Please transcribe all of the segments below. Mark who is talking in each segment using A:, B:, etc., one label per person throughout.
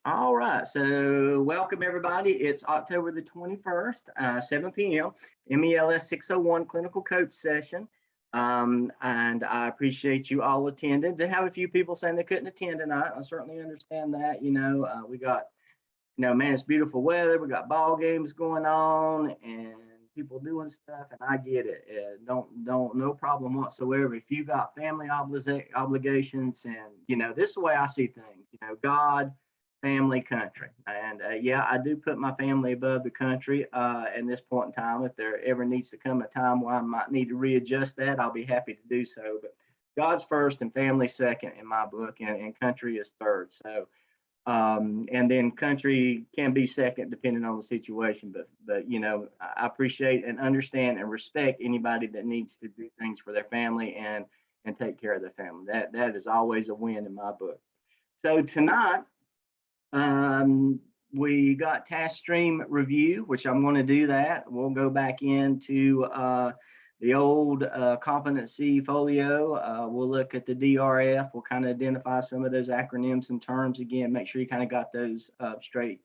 A: All right, so welcome everybody. It's October the 21st, 7 p.m., MELS 601 clinical coach session. And I appreciate you all attending. To have a few people saying they couldn't attend tonight, I certainly understand that. We got, man, it's beautiful weather. We got ball games going on and people doing stuff, and I get it. No problem whatsoever. If you got family obligations, and this is the way I see things. God, family, country, and yeah, I do put my family above the country at this point in time. If there ever needs to come a time where I might need to readjust that, I'll be happy to do so. But God's first and family second in my book, and country is third. So and then country can be second depending on the situation. But I appreciate and understand and respect anybody that needs to do things for their family and take care of their family. That is always a win in my book. So tonight, we got task stream review, which I'm going to do that. We'll go back into the old competency folio. We'll look at the DRF. We'll kind of identify some of those acronyms and terms again. Make sure you kind of got those straight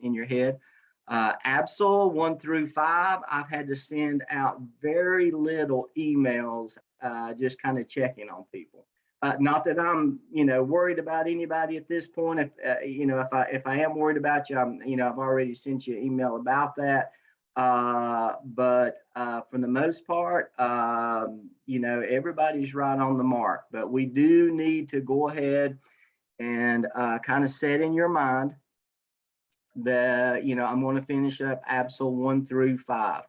A: in your head. ABSL 1 through 5, I've had to send out very little emails, just kind of checking on people. Not that I'm, worried about anybody at this point. If I am worried about you, I've already sent you an email about that. But for the most part, everybody's right on the mark. But we do need to go ahead and kind of set in your mind that, I'm going to finish up ABSL 1 through 5.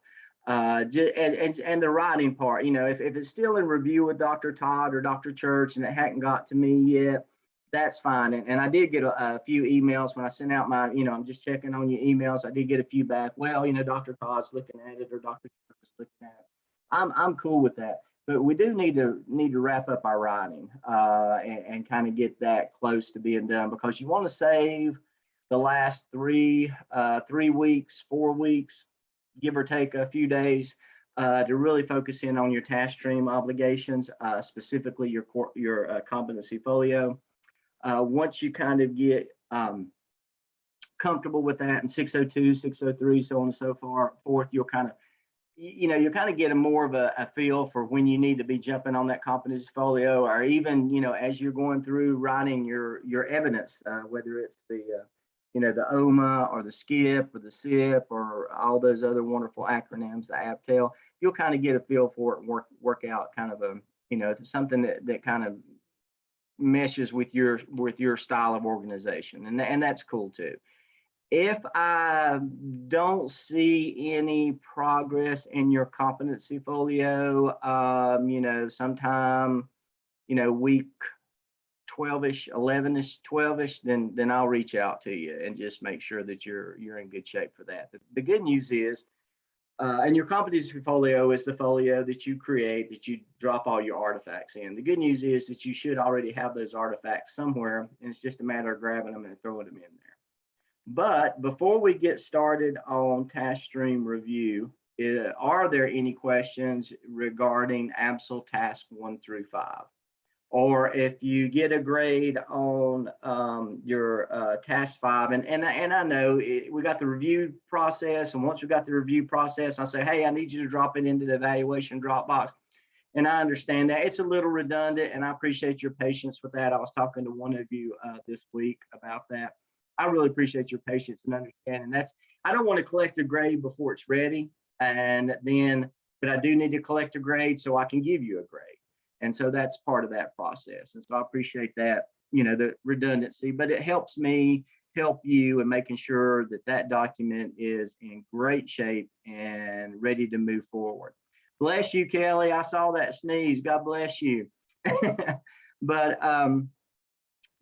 A: And the writing part, if it's still in review with Dr. Todd or Dr. Church and it hadn't got to me yet, that's fine. And I did get a few emails when I sent out my, I'm just checking on your emails. I did get a few back. Well, Dr. Todd's looking at it or Dr. Church is looking at it. I'm cool with that. But we do need to wrap up our writing and kind of get that close to being done, because you want to save the last 3 weeks, 4 weeks, give or take a few days, to really focus in on your task stream obligations, specifically your competency folio. Once you kind of get comfortable with that in 602, 603, so on and so forth, you'll kind of get a more of a feel for when you need to be jumping on that competency folio, or even, as you're going through writing your evidence, whether it's the OMA or the SKIP or the SIP or all those other wonderful acronyms, the ABTEL, you'll kind of get a feel for it and work out kind of something that kind of meshes with your style of organization. And that's cool too. If I don't see any progress in your competency folio, sometime, week 12ish, 11ish, 12ish, then I'll reach out to you and just make sure that you're in good shape for that. The good news is, and your competency folio is the folio that you create, that you drop all your artifacts in. The good news is that you should already have those artifacts somewhere, and it's just a matter of grabbing them and throwing them in there. But before we get started on task stream review, are there any questions regarding ABSL task 1 through 5? Or if you get a grade on your task 5, and I know we got the review process, and once we got the review process, I say, hey, I need you to drop it into the evaluation Dropbox. And I understand that it's a little redundant, and I appreciate your patience with that. I was talking to one of you this week about that. I really appreciate your patience and understanding. I don't want to collect a grade before it's ready, but I do need to collect a grade so I can give you a grade. And so that's part of that process. And so I appreciate that, the redundancy, but it helps me help you in making sure that document is in great shape and ready to move forward. Bless you, Kelly. I saw that sneeze. God bless you. But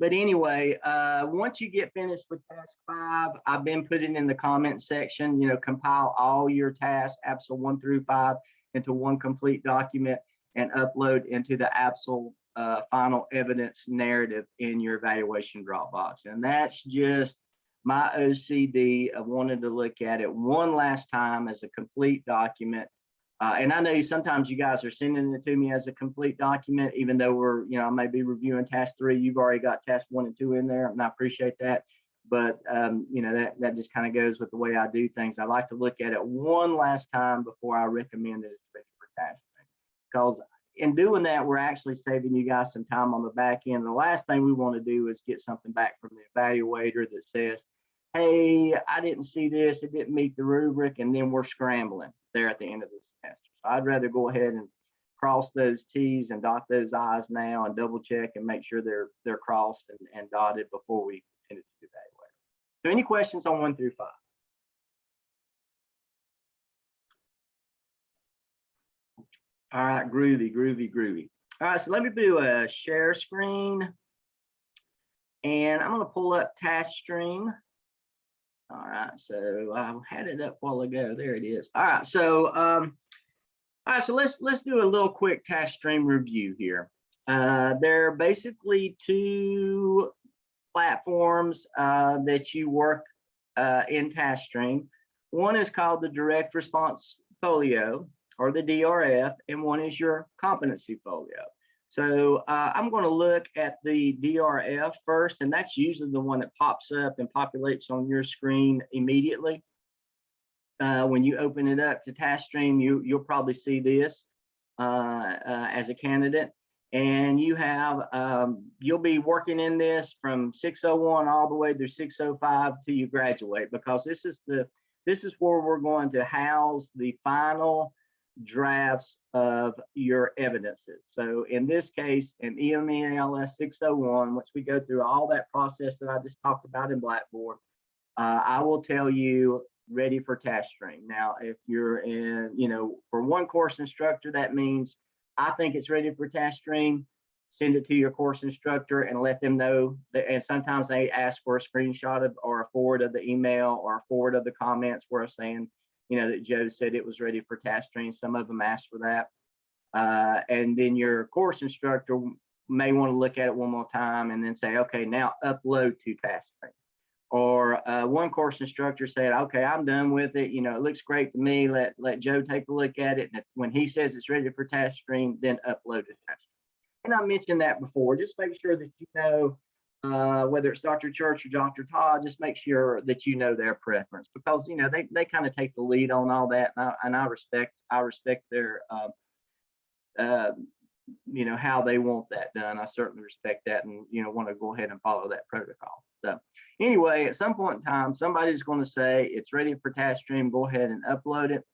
A: anyway, once you get finished with task 5, I've been putting in the comment section, compile all your tasks, ABSL 1 through 5, into one complete document and upload into the ABSL final evidence narrative in your evaluation Dropbox. And that's just my OCD of wanting to look at it one last time as a complete document. And I know sometimes you guys are sending it to me as a complete document, even though I may be reviewing task 3. You've already got task 1 and 2 in there, and I appreciate that. but you know, that just kind of goes with the way I do things. I like to look at it one last time before I recommend that it's ready for task training, because in doing that, we're actually saving you guys some time on the back end. The last thing we want to do is get something back from the evaluator that says, hey, I didn't see this, it didn't meet the rubric, and then we're scrambling there at the end of the semester. So I'd rather go ahead and cross those T's and dot those I's now, and double check and make sure they're crossed and dotted before we send it to the evaluator. So any questions on 1 through 5? All right, groovy, groovy, groovy. All right, so let me do a share screen, and I'm gonna pull up task stream. All right, so I had it up a while ago. There it is. All right, so all right, so let's do a little quick task stream review here. There are basically 2 platforms that you work in task stream. One is called the direct response folio, or the DRF, and one is your competency folio. So I'm going to look at the DRF first, and that's usually the one that pops up and populates on your screen immediately. When you open it up to task stream, you'll probably see this as a candidate, and you have you'll be working in this from 601 all the way through 605 till you graduate, because this is where we're going to house the final drafts of your evidences. So in this case, in MELS 601, once we go through all that process that I just talked about in Blackboard, I will tell you ready for task stream. Now, if you're in, you know, for one course instructor, that means I think it's ready for task stream. Send it to your course instructor and let them know that, and sometimes they ask for a screenshot of or a forward of the email or a forward of the comments where I'm saying, you know, that Joe said it was ready for task stream. Some of them ask for that. And then your course instructor may want to look at it one more time and then say, okay, now upload to task stream. Or one course instructor said, okay, I'm done with it. You know, it looks great to me. Let Joe take a look at it. And when he says it's ready for task stream, then upload it to task stream. And I mentioned that before. Just make sure that you know, whether it's Dr. Church or Dr. Todd, just make sure that you know their preference, because, you know, they kind of take the lead on all that. And I respect their, you know, how they want that done. I certainly respect that, and, you know, want to go ahead and follow that protocol. So anyway, at some point in time, somebody's going to say it's ready for task stream, go ahead and upload it.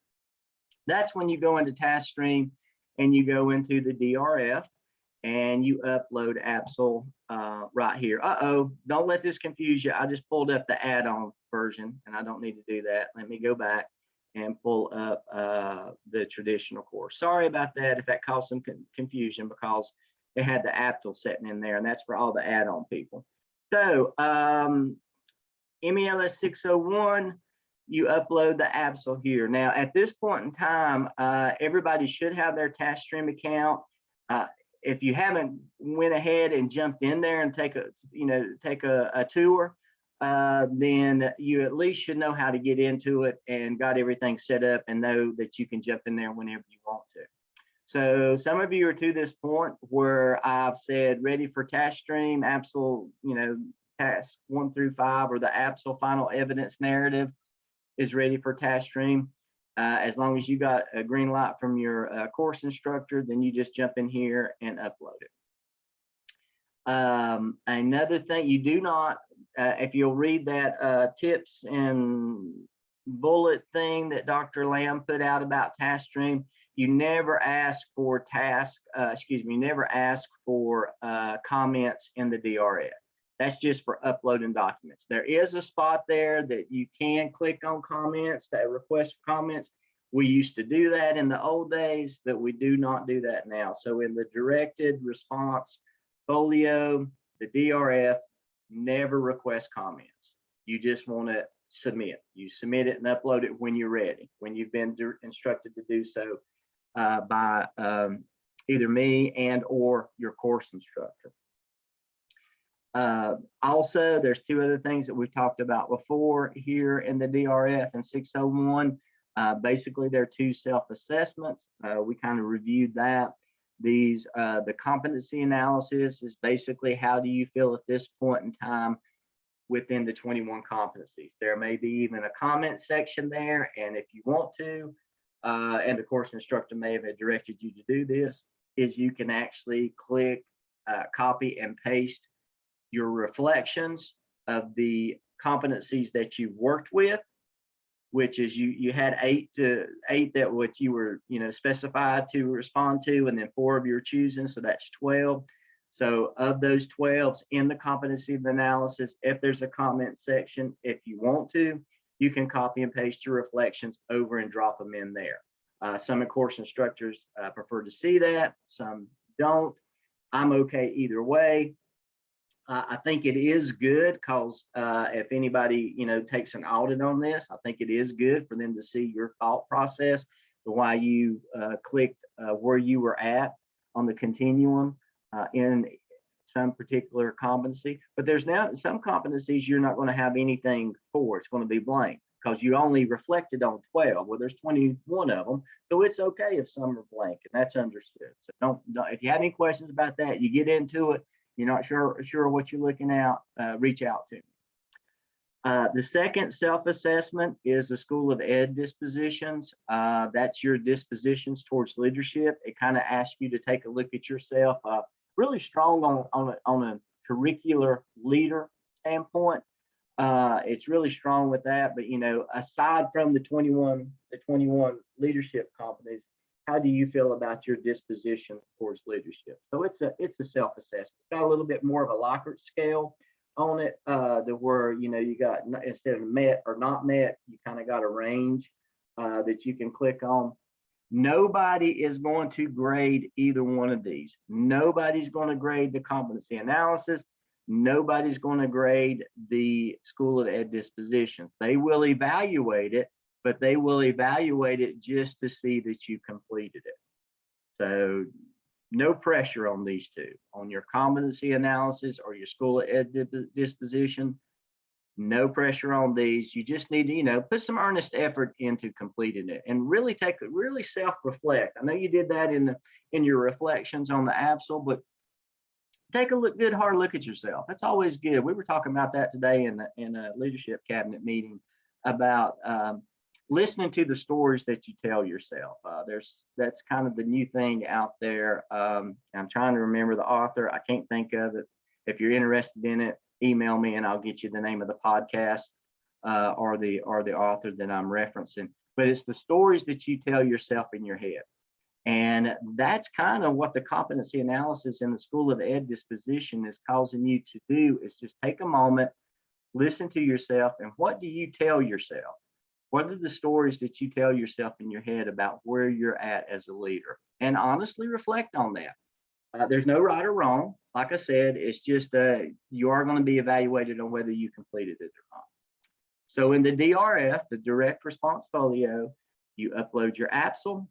A: That's when you go into task stream and you go into the DRF and you upload Absol right here. Don't let this confuse you. I just pulled up the add-on version and I don't need to do that. Let me go back and pull up the traditional course. Sorry about that if that caused some confusion, because it had the Absol setting in there, and that's for all the add-on people. So MELS 601, you upload the Absol here. Now, at this point in time, everybody should have their task stream account. If you haven't went ahead and jumped in there and take a tour, then you at least should know how to get into it and got everything set up and know that you can jump in there whenever you want to. So some of you are to this point where I've said ready for task stream, Absol, you know, task 1 through 5, or the Absol final evidence narrative is ready for task stream. As long as you got a green light from your course instructor, then you just jump in here and upload it. Another thing, you do not, if you'll read that tips and bullet thing that Dr. Lamb put out about task stream, you never ask for comments in the DRF. That's just for uploading documents. There is a spot there that you can click on comments, that request for comments. We used to do that in the old days, but we do not do that now. So in the directed response folio, the DRF, never request comments. You just want to submit. You submit it and upload it when you're ready, when you've been instructed to do so by either me and or your course instructor. Also, there's 2 other things that we've talked about before here in the DRF and 601. Basically, there are 2 self-assessments. We kind of reviewed that. These, the competency analysis is basically how do you feel at this point in time within the 21 competencies. There may be even a comment section there, and if you want to, and the course instructor may have directed you to do this, is you can actually click copy and paste your reflections of the competencies that you worked with, which is you had eight that what you were specified to respond to, and then 4 of your choosing, so that's 12. So of those 12s in the competency analysis, if there's a comment section, if you want to, you can copy and paste your reflections over and drop them in there. Some course instructors prefer to see that, some don't. I'm okay either way. I think it is good because if anybody takes an audit on this, I think it is good for them to see your thought process, why you clicked where you were at on the continuum in some particular competency. But there's now some competencies you're not going to have anything for. It's going to be blank because you only reflected on 12. Well, there's 21 of them, so it's okay if some are blank, and that's understood. So don't if you have any questions about that, you get into it. You're not sure what you're looking at, reach out to me. The second self-assessment is the School of Ed dispositions. That's your dispositions towards leadership. It kind of asks you to take a look at yourself, really strong on a curricular leader standpoint. It's really strong with that. But aside from the 21 leadership competencies, how do you feel about your disposition towards leadership? So it's a self-assessment. It's got a little bit more of a Likert scale on it, where you got, instead of met or not met, you kind of got a range that you can click on. Nobody is going to grade either one of these. Nobody's going to grade the competency analysis. Nobody's going to grade the School of Ed dispositions. They will evaluate it, but they will evaluate it just to see that you completed it. So no pressure on these two. On your competency analysis or your School of Ed disposition, no pressure on these. You just need to, put some earnest effort into completing it and really self-reflect. I know you did that in your reflections on the ABSL, but take a good hard look at yourself. That's always good. We were talking about that today in a leadership cabinet meeting about listening to the stories that you tell yourself. That's kind of the new thing out there. I'm trying to remember the author. I can't think of it. If you're interested in it, email me and I'll get you the name of the podcast or the author that I'm referencing. But it's the stories that you tell yourself in your head. And that's kind of what the competency analysis in the School of Ed disposition is causing you to do, is just take a moment, listen to yourself, and what do you tell yourself? What are the stories that you tell yourself in your head about where you're at as a leader? And honestly reflect on that. There's no right or wrong. Like I said, it's just you are going to be evaluated on whether you completed it or not. So in the DRF, the direct response folio, you upload your ABSL,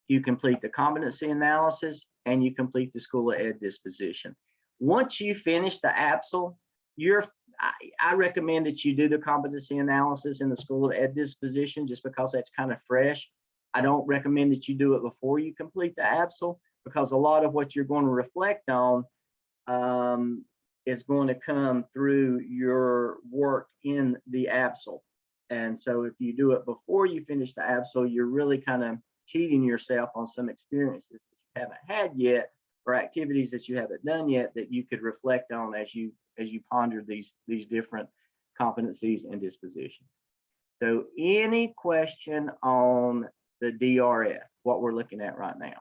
A: you complete the competency analysis, and you complete the School of Ed disposition. Once you finish the ABSL, I recommend that you do the competency analysis in the School of Ed disposition just because that's kind of fresh. I don't recommend that you do it before you complete the ABSL, because a lot of what you're going to reflect on is going to come through your work in the ABSL. And so if you do it before you finish the ABSL, you're really kind of cheating yourself on some experiences that you haven't had yet, or activities that you haven't done yet that you could reflect on as you ponder these different competencies and dispositions. So any question on the DRF, what we're looking at right now?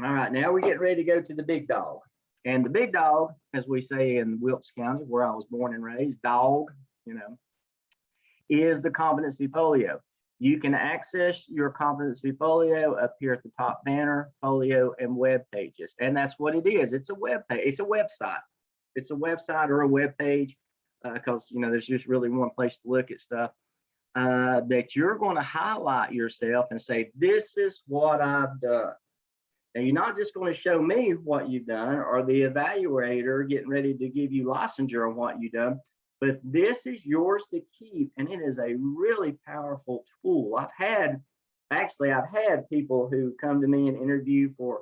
A: All right, now we're getting ready to go to the big dog. And the big dog, as we say in Wilkes County, where I was born and raised, dog, is the competency folio. You can access your competency folio up here at the top banner, folio and web pages. And that's what it is. It's a web page. It's a website. It's a website or a web page because, there's just really one place to look at stuff that you're going to highlight yourself and say, this is what I've done. Now, you're not just going to show me what you've done or the evaluator getting ready to give you licensure on what you've done, but this is yours to keep, and it is a really powerful tool. I've had people who come to me and interview for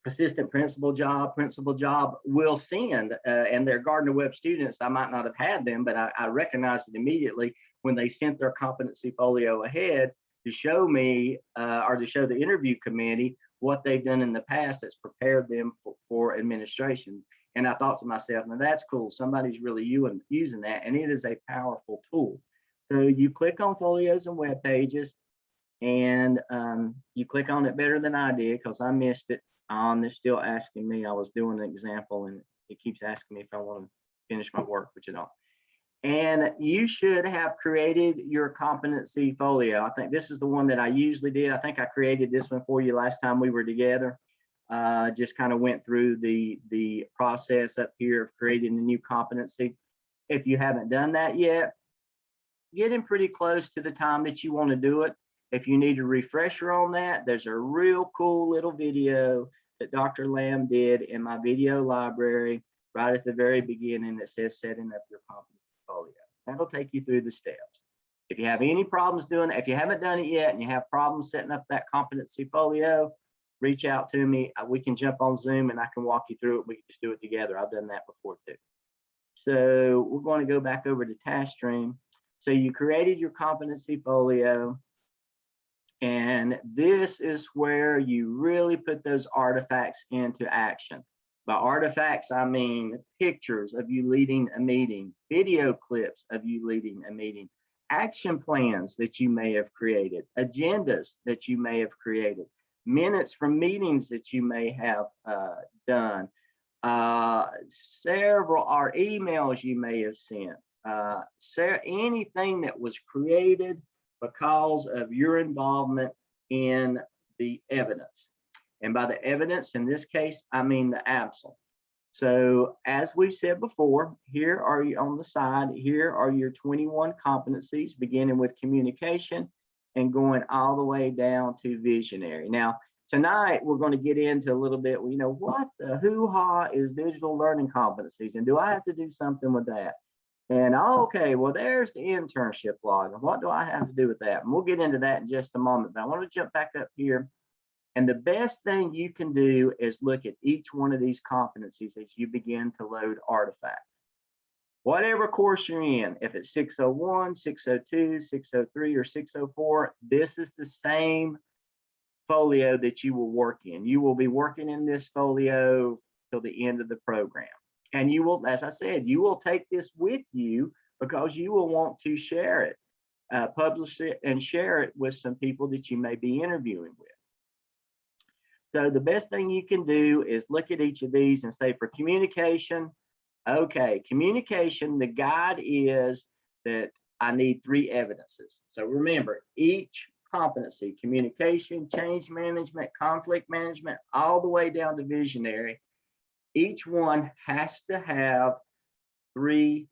A: assistant principal job will send, and their Gardner Webb students, I might not have had them, but I recognized it immediately when they sent their competency folio ahead to show me, or to show the interview committee what they've done in the past that's prepared them for administration. And I thought to myself, now that's cool. Somebody's really using that, and it is a powerful tool. So you click on folios and web pages, and you click on it better than I did because I missed it. It's still asking me. I was doing an example, and it keeps asking me if I want to finish my work, which I don't. And you should have created your competency folio. I think this is the one that I usually did. I think I created this one for you last time we were together. Just kind of went through the process up here of creating the new competency. If you haven't done that yet, getting pretty close to the time that you want to do it. If you need a refresher on that, there's a real cool little video that Dr. Lamb did in my video library right at the very beginning that says setting up your competency folio. That'll take you through the steps. If you have any problems doing it, if you haven't done it yet and you have problems setting up that competency folio, reach out to me. We can jump on Zoom and I can walk you through it. We can just do it together. I've done that before too. So we're going to go back over to TaskStream. So you created your competency folio, and this is where you really put those artifacts into action. By artifacts, I mean pictures of you leading a meeting, video clips of you leading a meeting, action plans that you may have created, agendas that you may have created, minutes from meetings that you may have done, several are emails you may have sent, anything that was created because of your involvement in the evidence. And by the evidence, in this case, I mean the ABSL. So as we said before, here are you on the side, here are your 21 competencies, beginning with communication and going all the way down to visionary. Now, tonight, we're going to get into a little bit, what the hoo-ha is digital learning competencies, and do I have to do something with that? And okay, well, there's the internship log, and what do I have to do with that? And we'll get into that in just a moment, but I want to jump back up here. And the best thing you can do is look at each one of these competencies as you begin to load artifacts. Whatever course you're in, if it's 601, 602, 603, or 604, this is the same folio that you will work in. You will be working in this folio till the end of the program. And you will, as I said, you will take this with you because you will want to share it, publish it, and share it with some people that you may be interviewing with. So the best thing you can do is look at each of these and say, for communication, okay, communication, the guide is that I need 3 evidences. So remember, each competency, communication, change management, conflict management, all the way down to visionary, each one has to have 3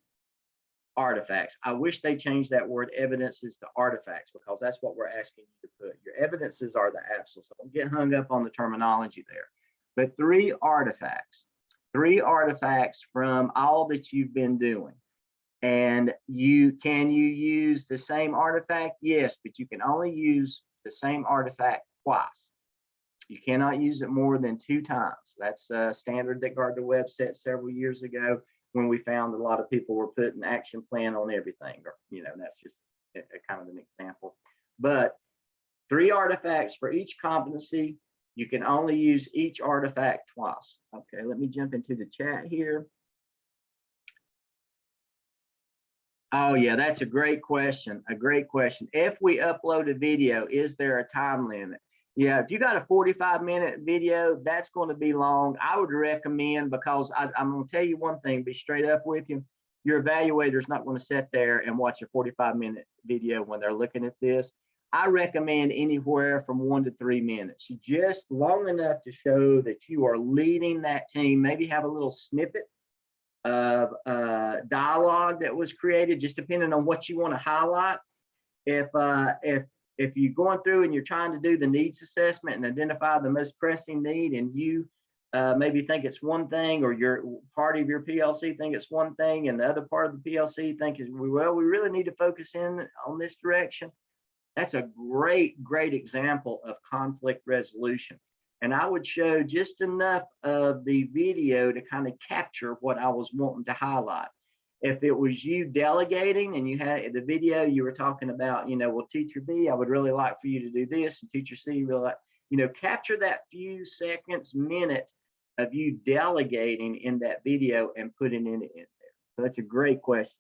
A: artifacts. I wish they changed that word evidences to artifacts because that's what we're asking you to put. Your evidences are the ABSL, so don't get hung up on the terminology there. But 3 artifacts from all that you've been doing. And can you use the same artifact? Yes, but you can only use the same artifact twice. You cannot use it more than 2 times. That's a standard that Gardner Webb set several years ago when we found a lot of people were putting action plan on everything. Or, that's just a kind of an example. But 3 artifacts for each competency. You can only use each artifact twice. Okay, let me jump into the chat here. Oh yeah, that's a great question. If we upload a video, is there a time limit? Yeah, if you got a 45-minute video, that's going to be long. I would recommend, because I'm going to tell you one thing, be straight up with you. Your evaluator is not going to sit there and watch a 45-minute video when they're looking at this. I recommend anywhere from 1 to 3 minutes, just long enough to show that you are leading that team. Maybe have a little snippet of dialogue that was created, just depending on what you want to highlight. If you're going through and you're trying to do the needs assessment and identify the most pressing need, and you maybe think it's one thing, or your part of your PLC think it's one thing, and the other part of the PLC think is, well, we really need to focus in on this direction. That's a great example of conflict resolution. And I would show just enough of the video to kind of capture what I was wanting to highlight. If it was you delegating and you had the video, you were talking about, well, teacher B, I would really like for you to do this, and teacher C, really like, capture that few seconds, minute of you delegating in that video and putting it in there. So that's a great question.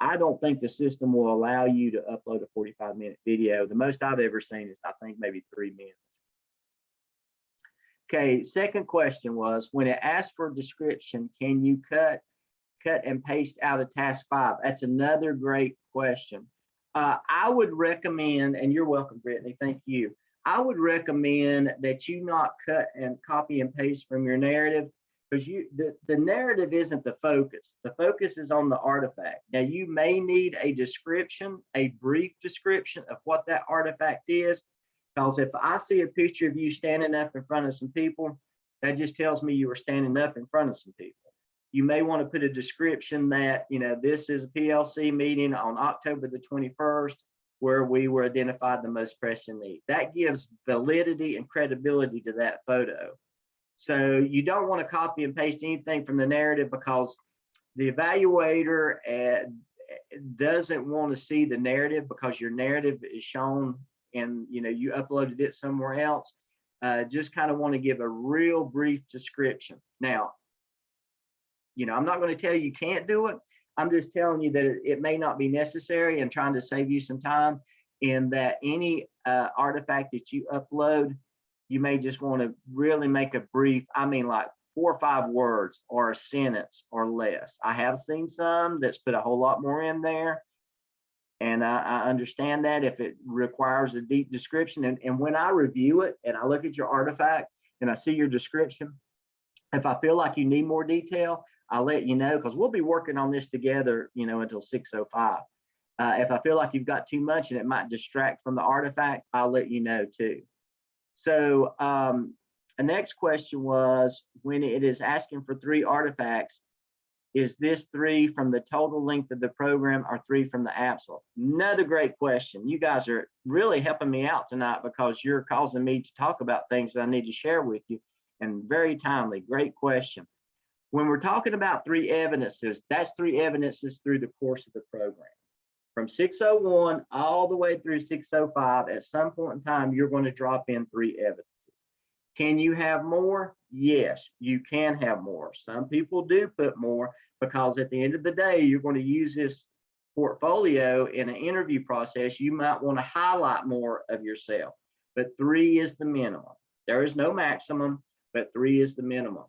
A: I don't think the system will allow you to upload a 45-minute video. The most I've ever seen is, I think, maybe 3 minutes. Okay, second question was, when it asks for a description, can you cut and paste out of task 5? That's another great question. I would recommend, and you're welcome, Brittany, thank you. I would recommend that you not cut and copy and paste from your narrative, because the narrative isn't the focus. The focus is on the artifact. Now, you may need a description, a brief description of what that artifact is, because if I see a picture of you standing up in front of some people, that just tells me you were standing up in front of some people. You may want to put a description that, this is a PLC meeting on October the 21st, where we were identified the most pressing need. That gives validity and credibility to that photo. So you don't want to copy and paste anything from the narrative, because the evaluator doesn't want to see the narrative, because your narrative is shown and you uploaded it somewhere else. Just kind of want to give a real brief description. Now, I'm not going to tell you can't do it. I'm just telling you that it may not be necessary, and trying to save you some time, in that any artifact that you upload, you may just want to really make a brief, like 4 or 5 words or a sentence or less. I have seen some that's put a whole lot more in there, and I understand that if it requires a deep description. And when I review it and I look at your artifact and I see your description, if I feel like you need more detail, I'll let you know, because we'll be working on this together, until 6:05. If I feel like you've got too much and it might distract from the artifact, I'll let you know too. So the next question was, when it is asking for 3 artifacts, is this 3 from the total length of the program or 3 from the APSL? Another great question. You guys are really helping me out tonight, because you're causing me to talk about things that I need to share with you, and very timely. Great question. When we're talking about 3 evidences, that's 3 evidences through the course of the program. From 601 all the way through 605, at some point in time, you're going to drop in 3 evidences. Can you have more? Yes, you can have more. Some people do put more, because at the end of the day, you're going to use this portfolio in an interview process. You might want to highlight more of yourself, but 3 is the minimum. There is no maximum, but 3 is the minimum.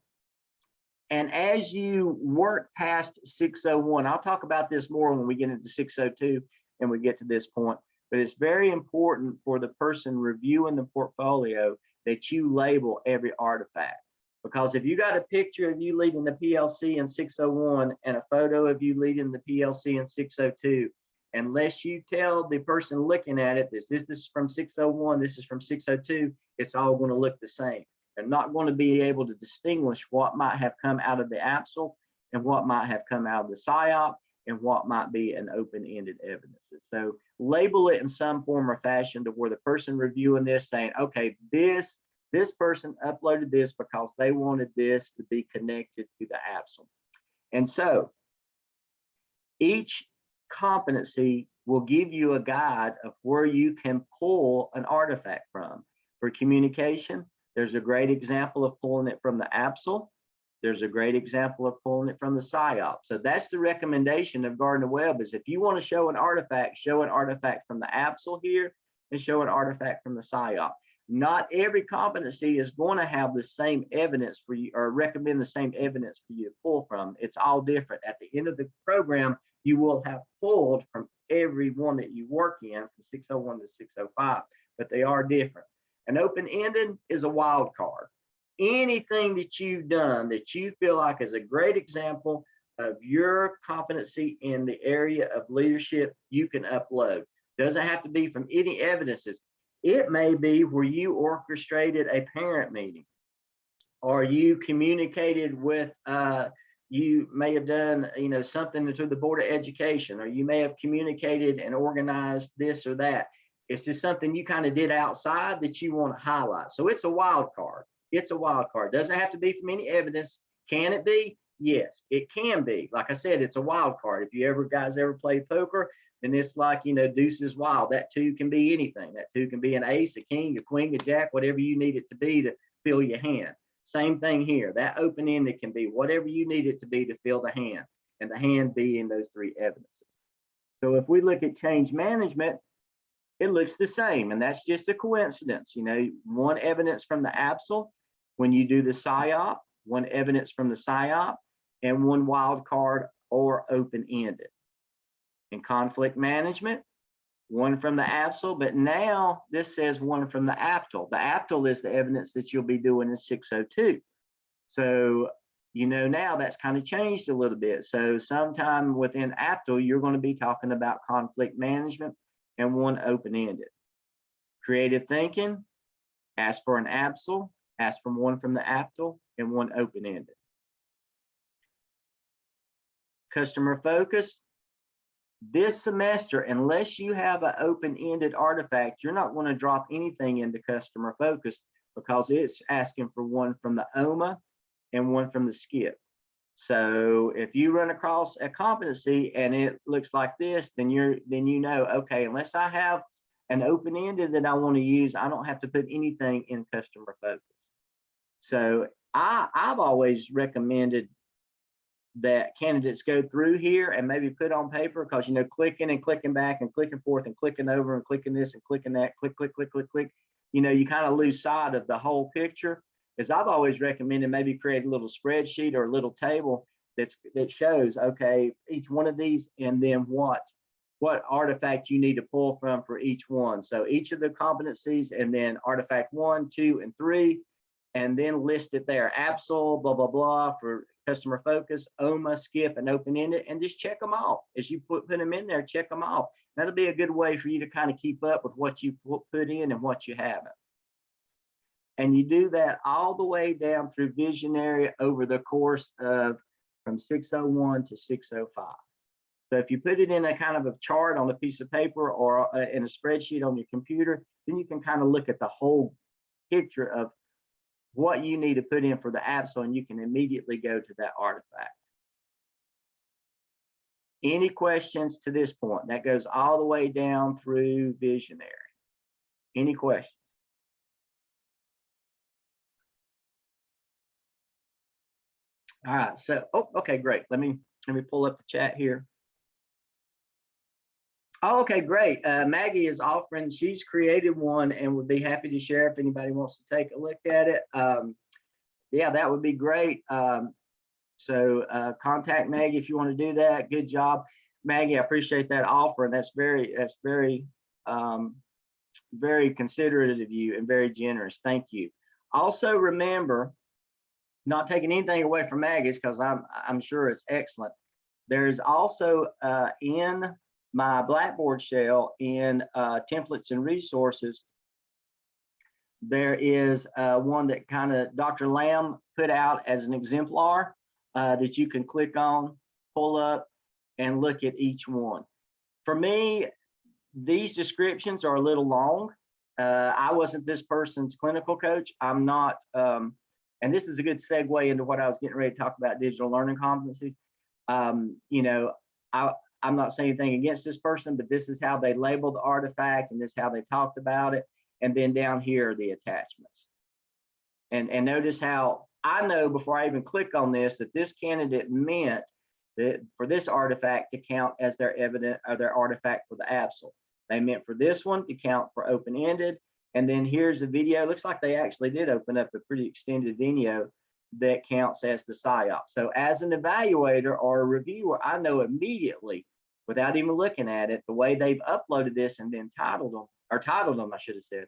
A: And as you work past 601, I'll talk about this more when we get into 602 and we get to this point, but it's very important for the person reviewing the portfolio that you label every artifact. Because if you got a picture of you leading the PLC in 601 and a photo of you leading the PLC in 602, unless you tell the person looking at it, this is from 601, this is from 602, it's all going to look the same. They're not going to be able to distinguish what might have come out of the APSL and what might have come out of the PSYOP and what might be an open-ended evidence. So label it in some form or fashion to where the person reviewing this saying, okay, this person uploaded this because they wanted this to be connected to the APSL. And so each competency will give you a guide of where you can pull an artifact from. For communication, there's a great example of pulling it from the APSL. There's a great example of pulling it from the PSYOP. So that's the recommendation of Gardner Webb, is if you want to show an artifact from the APSL here and show an artifact from the PSYOP. Not every competency is going to have the same evidence for you, or recommend the same evidence for you to pull from. It's all different. At the end of the program, you will have pulled from every one that you work in from 601 to 605, but they are different. An open-ended is a wild card. Anything that you've done that you feel like is a great example of your competency in the area of leadership, you can upload. Doesn't have to be from any evidences. It may be where you orchestrated a parent meeting, or you communicated with, you may have done, something to the Board of Education, or you may have communicated and organized this or that. It's just something you kind of did outside that you want to highlight. So it's a wild card. it's a wild card. Doesn't have to be from any evidence. Can it be? Yes, it can be. Like I said, it's a wild card. If you guys ever play poker, then it's like, deuces wild. That two can be anything. That two can be an ace, a king, a queen, a jack, whatever you need it to be to fill your hand. Same thing here. That open-ended can be whatever you need it to be to fill the hand, and the hand being those three evidences. So if we look at change management, it looks the same, and that's just a coincidence. One evidence from the ABSL when you do the PSYOP, one evidence from the PSYOP, and one wild card or open-ended. In conflict management, one from the ABSL, but now this says one from the APTL. The APTL is the evidence that you'll be doing in 602. So, now that's kind of changed a little bit. So sometime within APTL, you're going to be talking about conflict management and one open-ended. Creative thinking, ask for an ABSL, ask for one from the APTL, and one open-ended. Customer focus. This semester, unless you have an open-ended artifact, you're not going to drop anything into customer focus because it's asking for one from the OMA and one from the SCIP. So if you run across a competency and it looks like this, then okay, unless I have an open-ended that I want to use, I don't have to put anything in customer focus. So I've always recommended that candidates go through here and maybe put on paper, because clicking and clicking back and clicking forth and clicking over and clicking this and clicking that, click, click, click, click, click, you kind of lose sight of the whole picture. As I've always recommended, maybe create a little spreadsheet or a little table that shows, okay, each one of these, and then what artifact you need to pull from for each one. So each of the competencies, and then artifact 1, 2, and 3, and then list it there. ABSL, blah, blah, blah, for customer focus, OMA, SCIP, and open-ended, and just check them off. As you put them in there, check them off. That'll be a good way for you to kind of keep up with what you put in and what you haven't. And you do that all the way down through visionary over the course of from 601 to 605. So if you put it in a kind of a chart on a piece of paper or in a spreadsheet on your computer, then you can kind of look at the whole picture of what you need to put in for the ABSL, and you can immediately go to that artifact. Any questions to this point? That goes all the way down through visionary. Any questions? All right, so, okay, great. Let me pull up the chat here. Oh, okay, great. Maggie is offering, she's created one and would be happy to share if anybody wants to take a look at it. Yeah, that would be great. So contact Maggie if you want to do that. Good job, Maggie. I appreciate that offer, and that's very very considerate of you and very generous. Thank you. Also, remember, not taking anything away from Maggie's, because I'm sure it's excellent. There's also in my Blackboard shell in templates and resources, there is one that kind of Dr. Lamb put out as an exemplar that you can click on, pull up, and look at each one. For me, these descriptions are a little long. I wasn't this person's clinical coach. I'm not, and this is a good segue into what I was getting ready to talk about, digital learning competencies. You know, I'm not saying anything against this person, but this is how they labeled the artifact, and this is how they talked about it. And then down here are the attachments. And notice how I know before I even click on this that this candidate meant that for this artifact to count as their evidence or their artifact for the ABSL. They meant for this one to count for open-ended. And then here's the video. It looks like they actually did open up a pretty extended video that counts as the PSYOP. So as an evaluator or a reviewer, I know immediately, without even looking at it, the way they've uploaded this and then titled them, I should have said,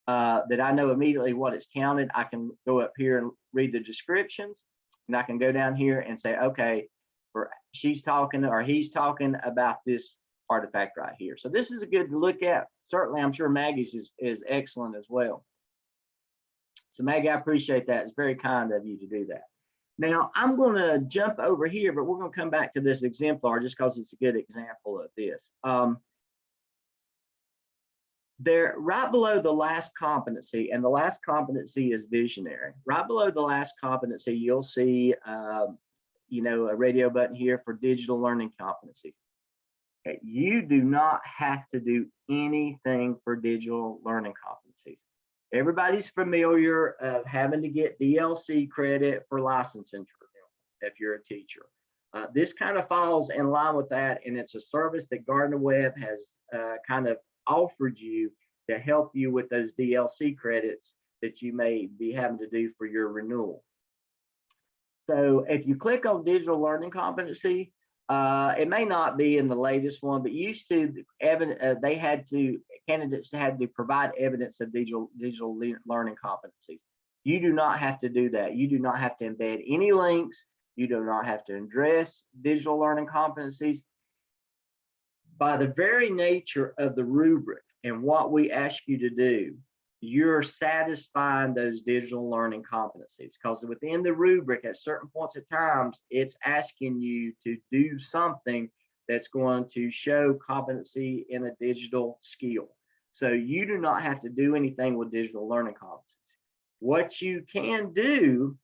A: that I know immediately what it's counted. I can go up here and read the descriptions, and I can go down here and say, okay, she's talking or he's talking about this artifact right here. So this is a good to look at. Certainly, I'm sure Maggie's is excellent as well. So Maggie, I appreciate that. It's very kind of you to do that. Now I'm going to jump over here, but we're going to come back to this exemplar just because it's a good example of this. There, right below the last competency, and the last competency is visionary. Right below the last competency, you'll see, you know, a radio button here for digital learning competencies. Okay, you do not have to do anything for digital learning competencies. Everybody's familiar of having to get DLC credit for licensing if you're a teacher. This kind of falls in line with that, and it's a service that Gardner Webb has kind of offered you to help you with those DLC credits that you may be having to do for your renewal. So if you click on digital learning competency, it may not be in the latest one, but used to they had to, candidates had to provide evidence of digital learning competencies. You do not have to do that. You do not have to embed any links. You do not have to address digital learning competencies. By the very nature of the rubric and what we ask you to do, you're satisfying those digital learning competencies, because within the rubric at certain points of times, it's asking you to do something that's going to show competency in a digital skill. So you do not have to do anything with digital learning competencies. What you can do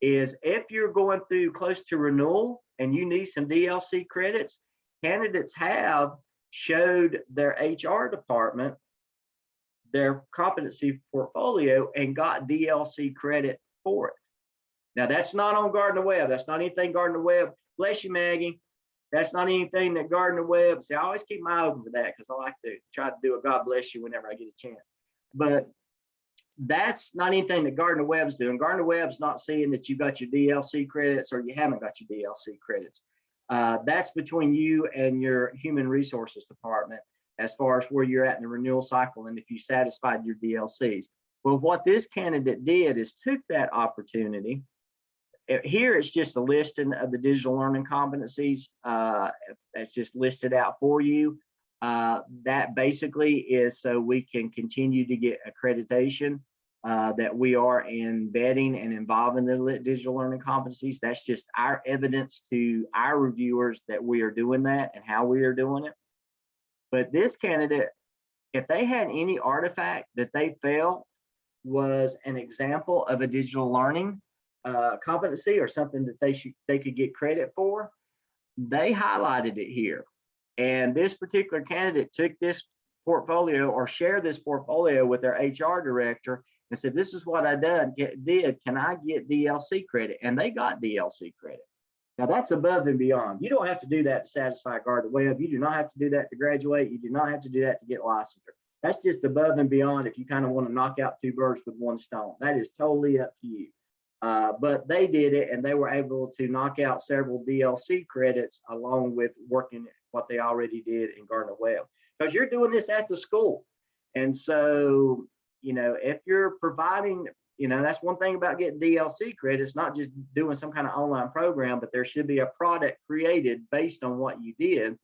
A: is, if you're going through close to renewal and you need some DLC credits, candidates have showed their HR department their competency portfolio and got DLC credit for it. Now, that's not on Gardner Webb. That's not anything Gardner Webb. Bless you, Maggie. That's not anything that Gardner Webb. See, I always keep my eye open for that, because I like to try to do a God bless you whenever I get a chance. But that's not anything that Gardner Webb's doing. Gardner Webb's not seeing that you got your DLC credits or you haven't got your DLC credits. That's between you and your human resources department as far as where you're at in the renewal cycle and if you satisfied your DLCs. Well, what this candidate did is took that opportunity. Here it's just a listing of the digital learning competencies. That's just listed out for you. That basically is so we can continue to get accreditation that we are embedding and involving the digital learning competencies. That's just our evidence to our reviewers that we are doing that and how we are doing it. But this candidate, if they had any artifact that they felt was an example of a digital learning competency or something that they could get credit for, they highlighted it here. And this particular candidate took this portfolio or shared this portfolio with their HR director and said, this is what I did. Can I get DLC credit? And they got DLC credit. Now, that's above and beyond. You don't have to do that to satisfy Gardner Webb. You do not have to do that to graduate. You do not have to do that to get licensure. That's just above and beyond if you kind of want to knock out two birds with one stone. That is totally up to you. But they did it, and they were able to knock out several DLC credits along with working what they already did in Gardner Webb. Because you're doing this at the school. And so, you know, if you're providing, you know, that's one thing about getting DLC credit. It's not just doing some kind of online program, but there should be a product created based on what you did.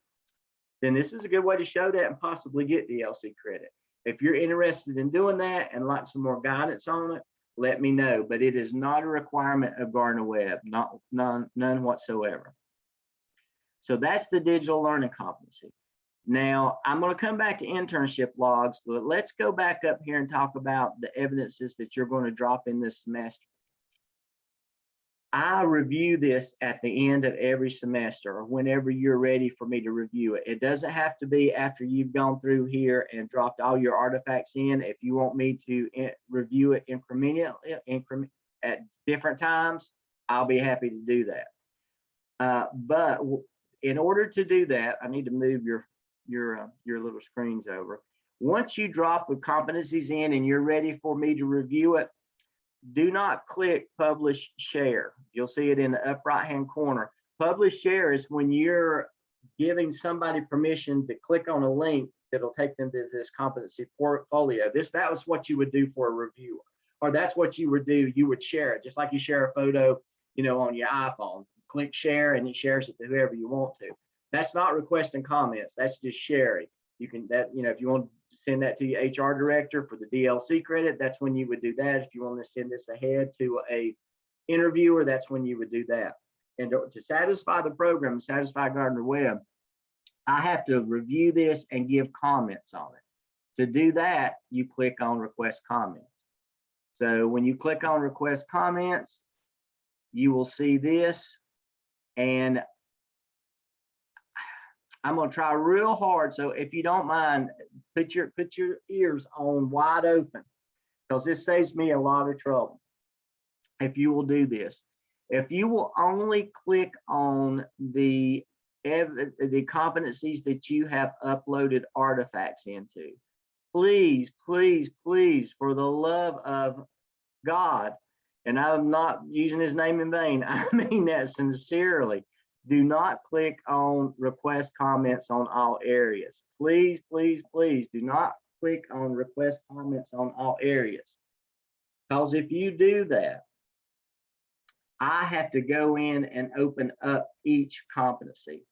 A: Then this is a good way to show that and possibly get DLC credit. If you're interested in doing that and like some more guidance on it, let me know. But it is not a requirement of Gardner Webb, none whatsoever. So that's the digital learning competency. Now, I'm going to come back to internship logs, but let's go back up here and talk about the evidences that you're going to drop in this semester. I review this at the end of every semester or whenever you're ready for me to review it. It doesn't have to be after you've gone through here and dropped all your artifacts in. If you want me to review it incrementally at different times, I'll be happy to do that. But in order to do that, I need to move your little screens over. Once you drop the competencies in and you're ready for me to review it, do not click publish share. You'll see it in the upper right hand corner. Publish share is when you're giving somebody permission to click on a link that'll take them to this competency portfolio. That was what you would do for a reviewer, or that's what you would do. You would share it just like you share a photo, you know, on your iPhone. Click share and it shares it to whoever you want to. That's not requesting comments. That's just sharing. You can, if you want to send that to your HR director for the DLC credit, that's when you would do that. If you want to send this ahead to a interviewer, that's when you would do that. And to satisfy the program, satisfy Gardner Webb, I have to review this and give comments on it. To do that, you click on request comments. So when you click on request comments, you will see this, and I'm going to try real hard. So if you don't mind, put your ears on wide open, because this saves me a lot of trouble. If you will do this, if you will only click on the competencies that you have uploaded artifacts into, please, please, please, for the love of God, and I'm not using his name in vain, I mean that sincerely, do not click on request comments on all areas. Please, please, please do not click on request comments on all areas. Because if you do that, I have to go in and open up each competency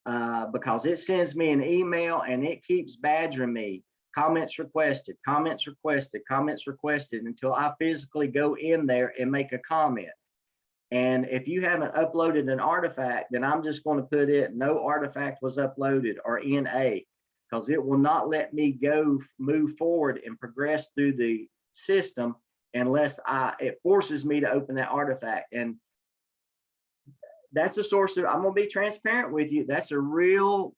A: because it sends me an email and it keeps badgering me. Comments requested, comments requested, comments requested, until I physically go in there and make a comment. And if you haven't uploaded an artifact, then I'm just going to put it, no artifact was uploaded, or NA, because it will not let me move forward and progress through the system unless it forces me to open that artifact. And that's a source of, I'm going to be transparent with you, that's a real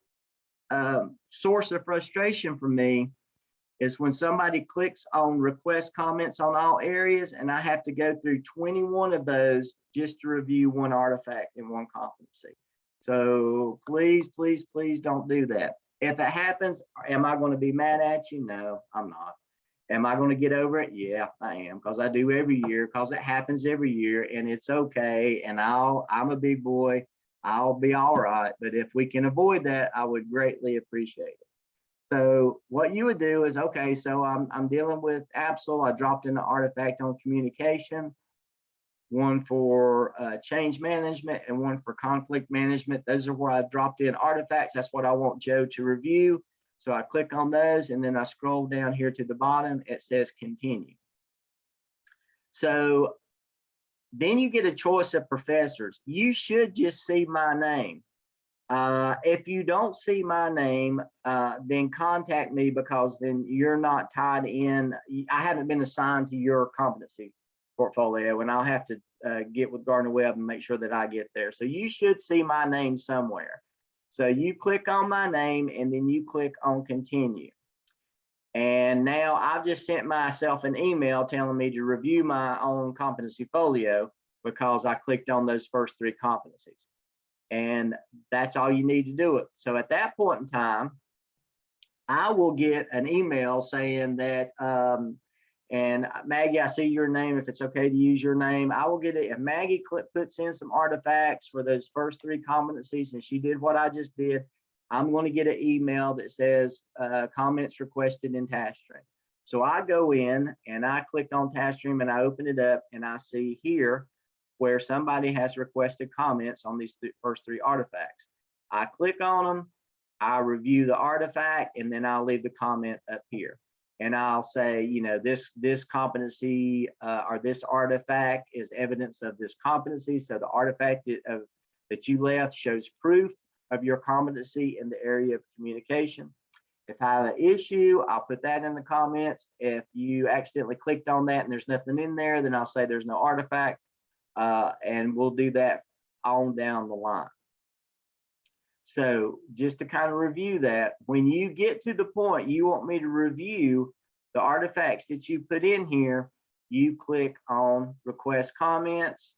A: source of frustration for me, is when somebody clicks on request comments on all areas and I have to go through 21 of those just to review one artifact in one competency. So please, please, please don't do that. If it happens, am I going to be mad at you? No, I'm not. Am I going to get over it? Yeah, I am, because I do every year, because it happens every year, and it's okay. And I'm a big boy. I'll be all right. But if we can avoid that, I would greatly appreciate it. So what you would do is, okay, so I'm dealing with Absol. I dropped in the artifact on communication, one for change management and one for conflict management. Those are where I dropped in artifacts. That's what I want Joe to review. So I click on those, and then I scroll down here to the bottom. It says continue. So then you get a choice of professors. You should just see my name. If you don't see my name, then contact me, because then you're not tied in. I haven't been assigned to your competency portfolio, and I'll have to get with Gardner Webb and make sure that I get there. So you should see my name somewhere. So you click on my name, and then you click on continue. And now I've just sent myself an email telling me to review my own competency folio because I clicked on those first 3 competencies. And that's all you need to do it. So at that point in time, I will get an email saying that, and Maggie, I see your name. If it's okay to use your name, I will get it. If Maggie puts in some artifacts for those first 3 competencies, and she did what I just did, I'm going to get an email that says comments requested in TaskStream. So I go in and I click on TaskStream and I open it up, and I see here where somebody has requested comments on these first 3 artifacts. I click on them, I review the artifact, and then I'll leave the comment up here. And I'll say, you know, this competency or this artifact is evidence of this competency. So the artifact that you left shows proof of your competency in the area of communication. If I have an issue, I'll put that in the comments. If you accidentally clicked on that and there's nothing in there, then I'll say there's no artifact. And we'll do that on down the line. So just to kind of review that, when you get to the point you want me to review the artifacts that you put in here, you click on request comments.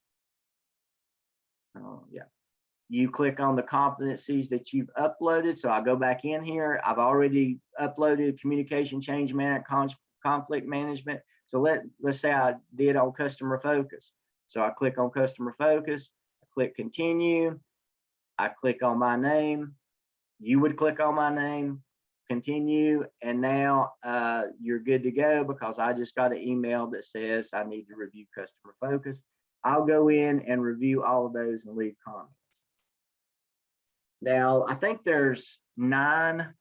A: You click on the competencies that you've uploaded. So I go back in here. I've already uploaded communication, change management, conflict management. So let's say I did on customer focus. So I click on customer focus, I click continue, I click on my name, you would click on my name, continue, and now you're good to go, because I just got an email that says I need to review customer focus. I'll go in and review all of those and leave comments. Now, I think there's 9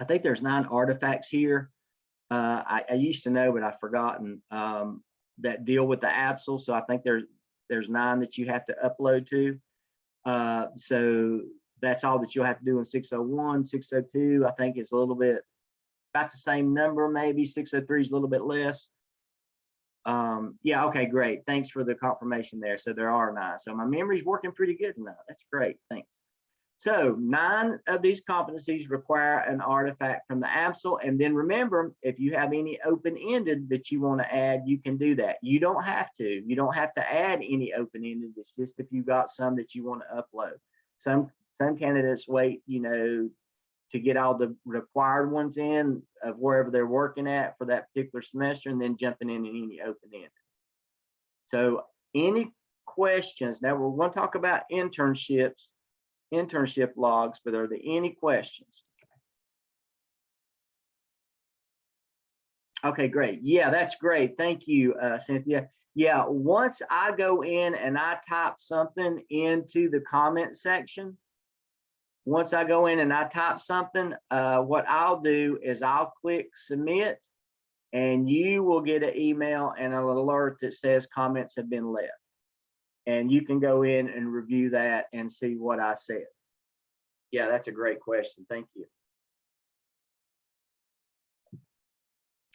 A: artifacts here. I used to know, but I've forgotten, that deal with the Absol. So I think there's 9 that you have to upload to. So that's all that you'll have to do in 601. 602, I think, is a little bit, that's the same number, maybe. 603 is a little bit less. Yeah, okay, great. Thanks for the confirmation there. So there are 9. So my memory's working pretty good now. That's great. Thanks. So 9 of these competencies require an artifact from the AMSL. And then remember, if you have any open-ended that you want to add, you can do that. You don't have to. You don't have to add any open-ended. It's just if you got some that you want to upload. Some candidates wait, you know, to get all the required ones in of wherever they're working at for that particular semester, and then jumping in any open-ended. So any questions? Now we're going to talk about internship logs, but are there any questions? Okay, great. Yeah, that's great. Thank you, Cynthia. Yeah, once I go in and I type something into the comment section, what I'll do is I'll click submit, and you will get an email and an alert that says comments have been left. And you can go in and review that and see what I said. Yeah, that's a great question. Thank you.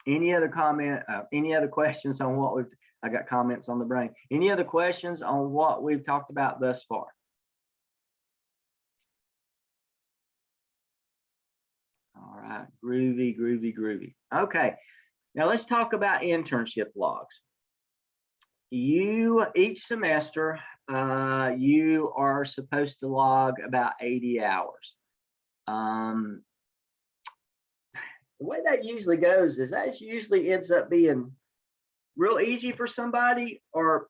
A: Any other comment? Any other questions on what I got comments on the brain. Any other questions on what we've talked about thus far? All right, groovy. Okay, now let's talk about internship logs. Each semester, you are supposed to log about 80 hours. The way that usually goes is that usually ends up being real easy for somebody or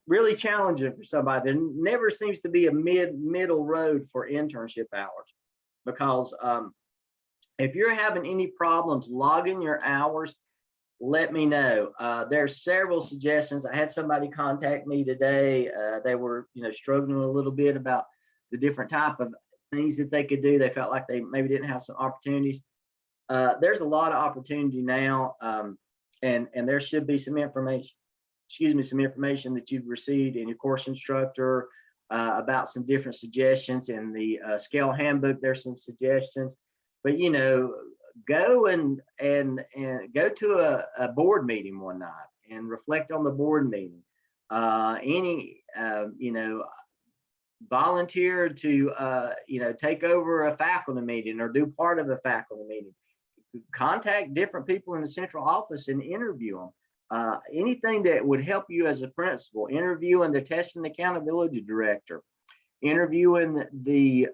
A: really challenging for somebody. There never seems to be a middle road for internship hours, because if you're having any problems logging your hours, let me know. There's several suggestions. I had somebody contact me today. They were, struggling a little bit about the different type of things that they could do. They felt like they maybe didn't have some opportunities. There's a lot of opportunity now, and there should be some information, some information that you've received in your course instructor about some different suggestions. In the scale handbook, there's some suggestions, but go and go to a board meeting one night and reflect on the board meeting. Volunteer to take over a faculty meeting or do part of a faculty meeting. Contact different people in the central office and interview them. Anything that would help you as a principal. Interviewing the test and accountability director, interviewing the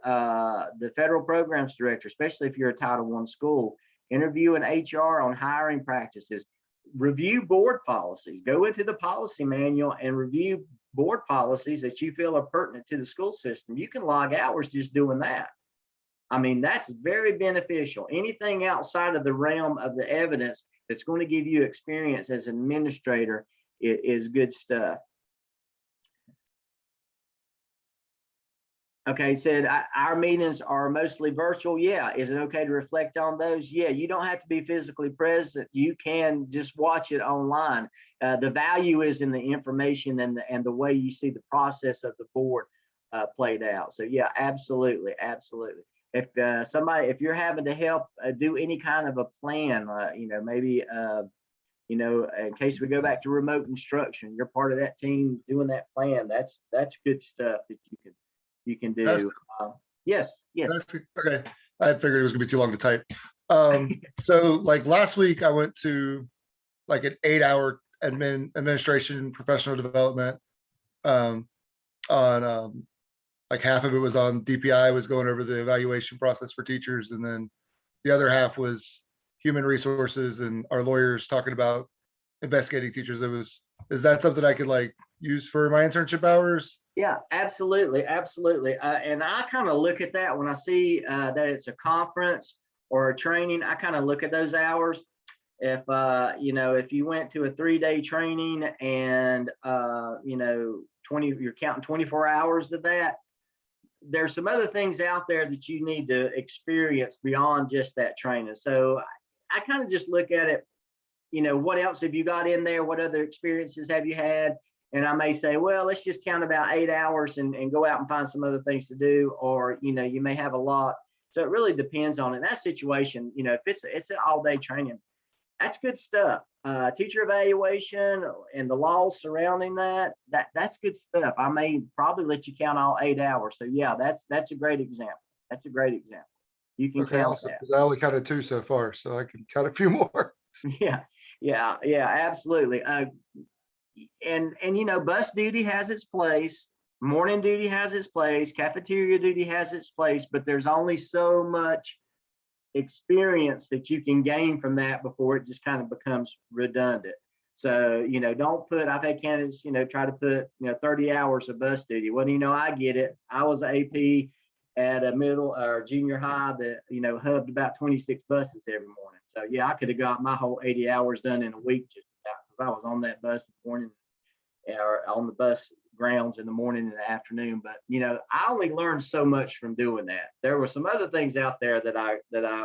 A: federal programs director, especially if you're a Title I school, interviewing HR on hiring practices, review board policies, go into the policy manual and review board policies that you feel are pertinent to the school system. You can log hours just doing that. I mean, that's very beneficial. Anything outside of the realm of the evidence that's going to give you experience as an administrator is good stuff. Okay, said our meetings are mostly virtual. Yeah, is it okay to reflect on those? Yeah, you don't have to be physically present. You can just watch it online. The value is in the information and the way you see the process of the board played out. So yeah, absolutely. If if you're having to help do any kind of a plan, maybe in case we go back to remote instruction, you're part of that team doing that plan. That's good stuff that you can do. Yes.
B: Okay, I figured it was gonna be too long to type. So like last week I went to like an 8-hour administration professional development on like half of it was on DPI, was going over the evaluation process for teachers, and then the other half was human resources and our lawyers talking about investigating teachers. Is that something I could like use for my internship hours?
A: Yeah, absolutely. And I kind of look at that when I see that it's a conference or a training. I kind of look at those hours. If if you went to a 3-day training and you're counting 24 hours of that, there's some other things out there that you need to experience beyond just that training. So I kind of just look at it, what else have you got in there? What other experiences have you had? And I may say, well, let's just count about 8 hours and go out and find some other things to do. Or, you may have a lot. So it really depends on it. In that situation, if it's an all day training, that's good stuff. Teacher evaluation and the laws surrounding that's good stuff. I may probably let you count all 8 hours. So yeah, that's a great example. That's a great example. You can
B: Okay,
A: count
B: awesome.
A: that.
B: Because I only counted 2 so far, so I can count a few more.
A: Yeah, absolutely. And bus duty has its place, morning duty has its place, cafeteria duty has its place, but there's only so much experience that you can gain from that before it just kind of becomes redundant. So, I've had candidates, try to put, 30 hours of bus duty. Well, I get it. I was an AP at a middle or junior high that, hubbed about 26 buses every morning. So yeah, I could have got my whole 80 hours done in a week just about, because I was on that bus in the morning or on the bus grounds in the morning and the afternoon. But I only learned so much from doing that. There were some other things out there that I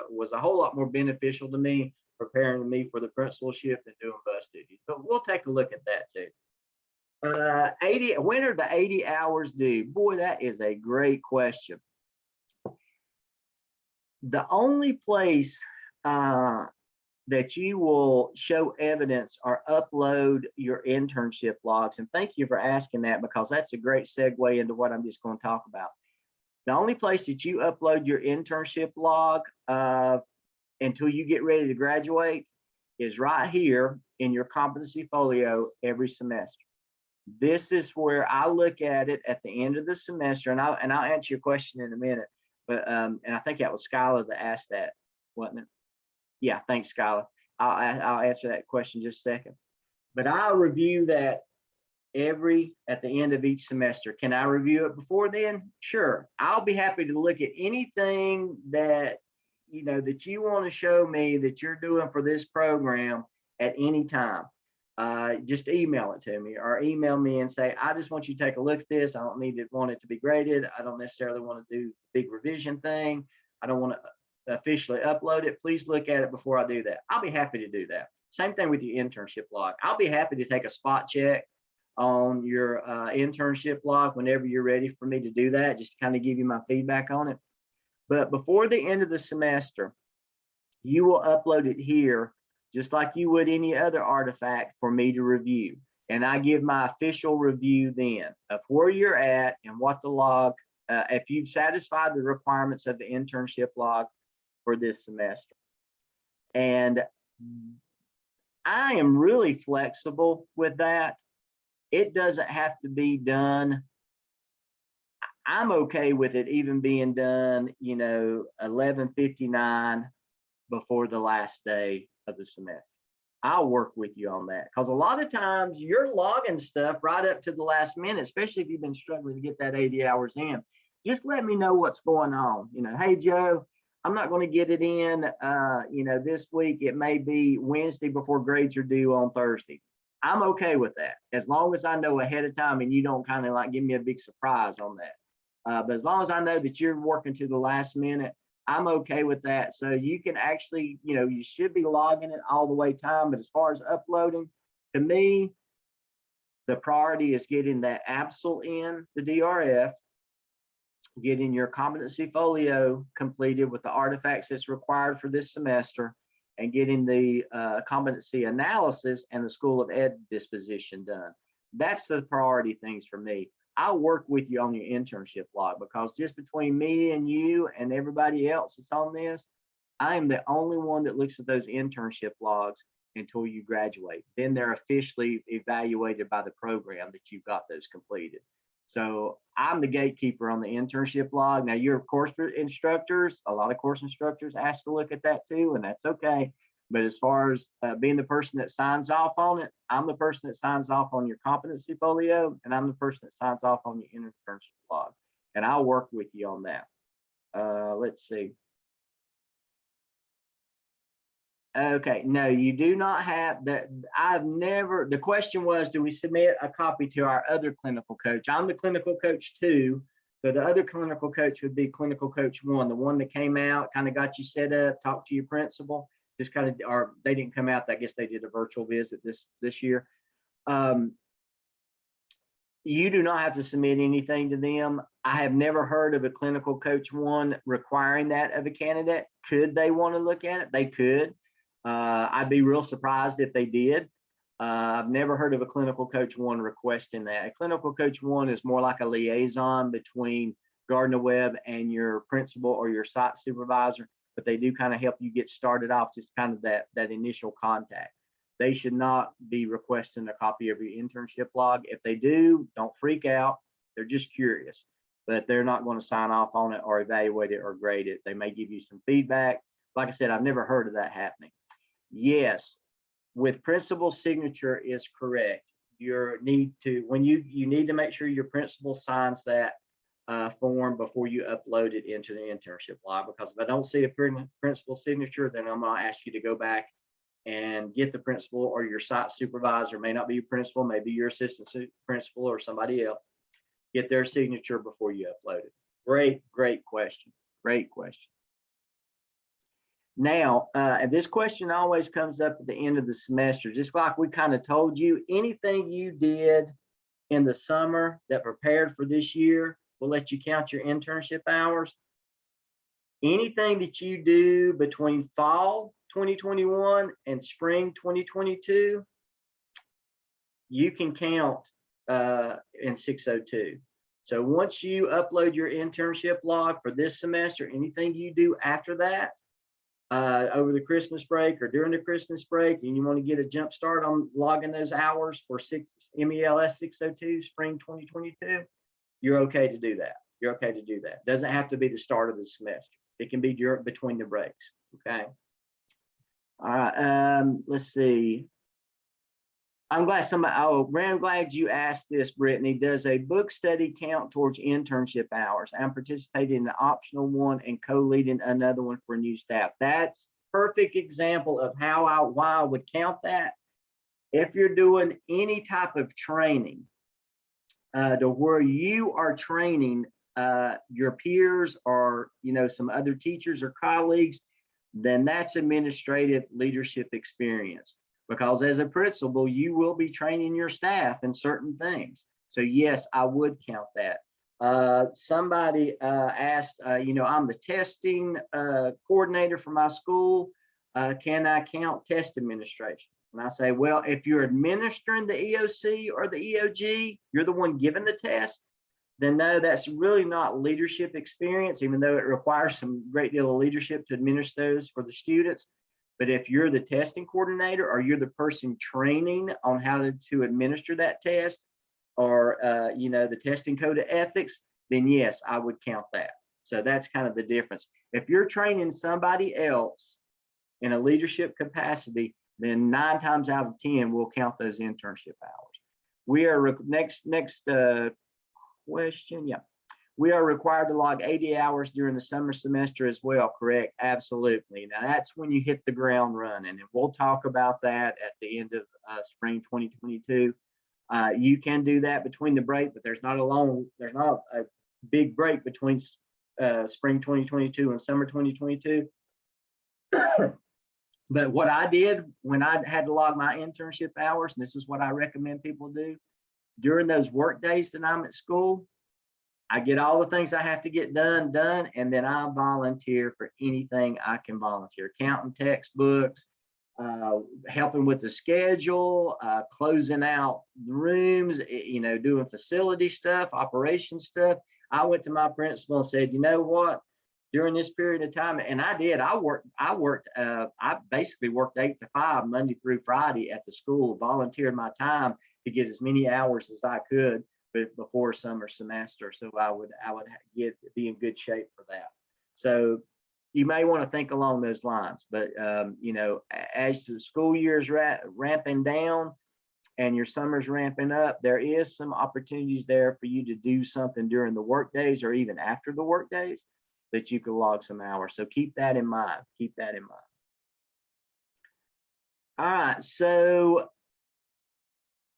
A: was a whole lot more beneficial to me, preparing me for the principalship than doing bus duties. But we'll take a look at that too. 80, when are the 80 hours due? Boy, that is a great question. The only place that you will show evidence or upload your internship logs, and thank you for asking that, because that's a great segue into what I'm just going to talk about. The only place that you upload your internship log until you get ready to graduate is right here in your competency folio every semester. This is where I look at it at the end of the semester, and I'll answer your question in a minute. But and I think that was Skylar that asked that, wasn't it? Yeah, thanks, Skylar. I'll answer that question in just a second. But I'll review that at the end of each semester. Can I review it before then? Sure. I'll be happy to look at anything that that you want to show me that you're doing for this program at any time. Just email it to me, or email me and say, I just want you to take a look at this. I don't want it to be graded. I don't necessarily want to do the big revision thing. I don't want to officially upload it. Please look at it before I do that. I'll be happy to do that. Same thing with your internship log. I'll be happy to take a spot check on your internship log whenever you're ready for me to do that, just to kind of give you my feedback on it. But before the end of the semester, you will upload it here just like you would any other artifact for me to review. And I give my official review then of where you're at and what the log, if you've satisfied the requirements of the internship log for this semester. And I am really flexible with that. It doesn't have to be done. I'm okay with it even being done, 11:59 before the last day of the semester. I'll work with you on that, because a lot of times you're logging stuff right up to the last minute, especially if you've been struggling to get that 80 hours in. Just let me know what's going on. Hey, Joe, I'm not going to get it in, this week. It may be Wednesday before grades are due on Thursday. I'm okay with that, as long as I know ahead of time and you don't kind of like give me a big surprise on that. But as long as I know that you're working to the last minute, I'm okay with that. So you can actually, you should be logging it all the way time. But as far as uploading, to me, the priority is getting that ABSL in the DRF, getting your competency folio completed with the artifacts that's required for this semester, and getting the competency analysis and the School of Ed disposition done. That's the priority things for me. I'll work with you on your internship log, because just between me and you and everybody else that's on this, I am the only one that looks at those internship logs until you graduate. Then they're officially evaluated by the program that you've got those completed. So I'm the gatekeeper on the internship log. Now, your course instructors, a lot of course instructors ask to look at that too, and that's okay. But as far as being the person that signs off on it, I'm the person that signs off on your competency folio, and I'm the person that signs off on your internship log. And I'll work with you on that. Let's see. Okay, no, you do not have that. The question was, do we submit a copy to our other clinical coach? I'm the clinical coach too. So the other clinical coach would be clinical coach 1, the one that came out, kind of got you set up, talked to your principal, just kind of, or they didn't come out. I guess they did a virtual visit this year. You do not have to submit anything to them. I have never heard of a clinical coach one requiring that of a candidate. Could they want to look at it? They could. I'd be real surprised if they did. I've never heard of a clinical coach one requesting that. A clinical coach one is more like a liaison between Gardner Webb and your principal or your site supervisor, but they do kind of help you get started off, just kind of that initial contact. They should not be requesting a copy of your internship log. If they do, don't freak out. They're just curious, but they're not going to sign off on it or evaluate it or grade it. They may give you some feedback. Like I said, I've never heard of that happening. Yes, with principal signature is correct. You need to, when you need to make sure your principal signs that form before you upload it into the internship log, because if I don't see a principal signature, then I'm going to ask you to go back and get the principal or your site supervisor, may not be your principal, maybe your assistant principal or somebody else, get their signature before you upload it. Great question. Great question. Now, this question always comes up at the end of the semester, just like we kind of told you, anything you did in the summer that prepared for this year will let you count your internship hours. Anything that you do between fall 2021 and spring 2022, you can count in 602. So once you upload your internship log for this semester, anything you do after that, over the Christmas break or during the Christmas break, and you want to get a jump start on logging those hours for MELS 602 spring 2022, you're okay to do that. You're okay to do that. Doesn't have to be the start of the semester. It can be between the breaks. Okay. All right. Let's see. I'm glad I'm glad you asked this, Brittany. Does a book study count towards internship hours? I'm participating in an optional one and co-leading another one for new staff. That's perfect example of why I would count that. If you're doing any type of training to where you are training your peers or some other teachers or colleagues, then that's administrative leadership experience. Because as a principal, you will be training your staff in certain things. So yes, I would count that. Somebody asked, I'm the testing coordinator for my school. Can I count test administration? And I say, well, if you're administering the EOC or the EOG, you're the one giving the test, then no, that's really not leadership experience, even though it requires some great deal of leadership to administer those for the students. But if you're the testing coordinator or you're the person training on how to administer that test or, the testing code of ethics, then yes, I would count that. So that's kind of the difference. If you're training somebody else in a leadership capacity, then 9 times out of 10, we'll count those internship hours. We are next question. Yeah. We are required to log 80 hours during the summer semester as well, correct? Absolutely. Now that's when you hit the ground running, and we'll talk about that at the end of spring 2022. You can do that between the break, but there's not a big break between spring 2022 and summer 2022. But what I did when I had to log my internship hours, and this is what I recommend people do, during those work days that I'm at school, I get all the things I have to get done, and then I volunteer for anything I can volunteer. Counting textbooks, helping with the schedule, closing out rooms, doing facility stuff, operation stuff. I went to my principal and said, you know what? During this period of time, and I did, I basically worked 8 to 5 Monday through Friday at the school, volunteered my time to get as many hours as I could before summer semester, so I would be in good shape for that. So you may want to think along those lines, but as the school year is ramping down and your summer's ramping up, there is some opportunities there for you to do something during the work days or even after the work days that you can log some hours. So keep that in mind. Keep that in mind. All right, so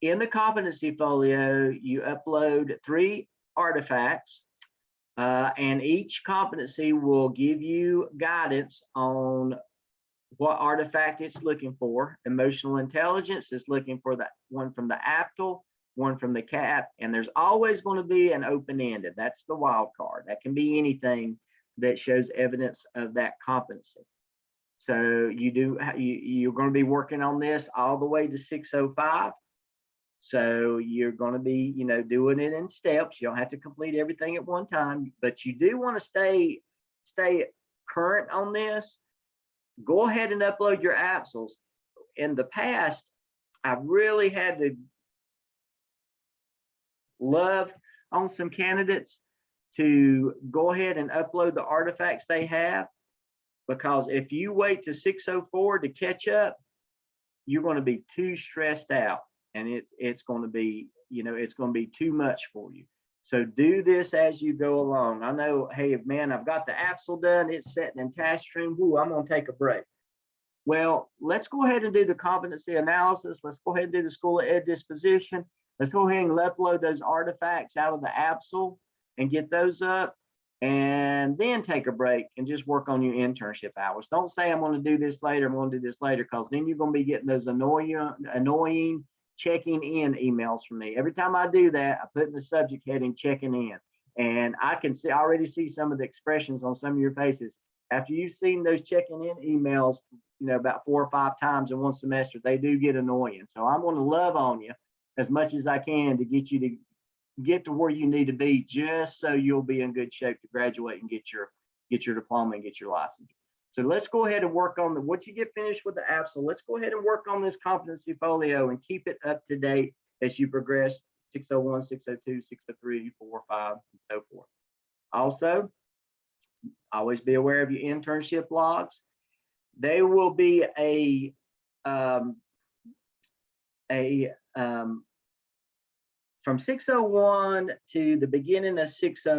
A: in the competency folio, you upload 3 artifacts, and each competency will give you guidance on what artifact it's looking for. Emotional intelligence is looking for that one from the APTL. one from the CAP, and there's always going to be an open-ended. That's the wild card. That can be anything that shows evidence of that competency. So you're going to be working on this all the way to 605. So you're going to be, doing it in steps. You don't have to complete everything at one time, but you do want to stay current on this. Go ahead and upload your APSLs. In the past, I really had to love on some candidates to go ahead and upload the artifacts they have, because if you wait to 604 to catch up, you're going to be too stressed out, and it's going to be, it's going to be too much for you. So do this as you go along. I know, hey, man, I've got the APSL done. It's sitting in task stream. Woo, I'm going to take a break. Well, let's go ahead and do the competency analysis. Let's go ahead and do the school of ed disposition. Let's go ahead and upload those artifacts out of the APSL and get those up, and then take a break and just work on your internship hours. Don't say I'm going to do this later, I'm going to do this later, because then you're going to be getting those annoying checking in emails from me. Every time I do that, I put in the subject heading checking in, and I already see some of the expressions on some of your faces. After you've seen those checking in emails, about 4 or 5 times in one semester, they do get annoying. So I'm going to love on you as much as I can to get you to get to where you need to be, just so you'll be in good shape to graduate and get your diploma and get your license. So let's go ahead and work on once you get finished with the APSL, let's go ahead and work on this competency folio and keep it up to date as you progress 601, 602, 603, 4, 5, and so forth. Also, always be aware of your internship logs. They will be from 601 to the beginning of 60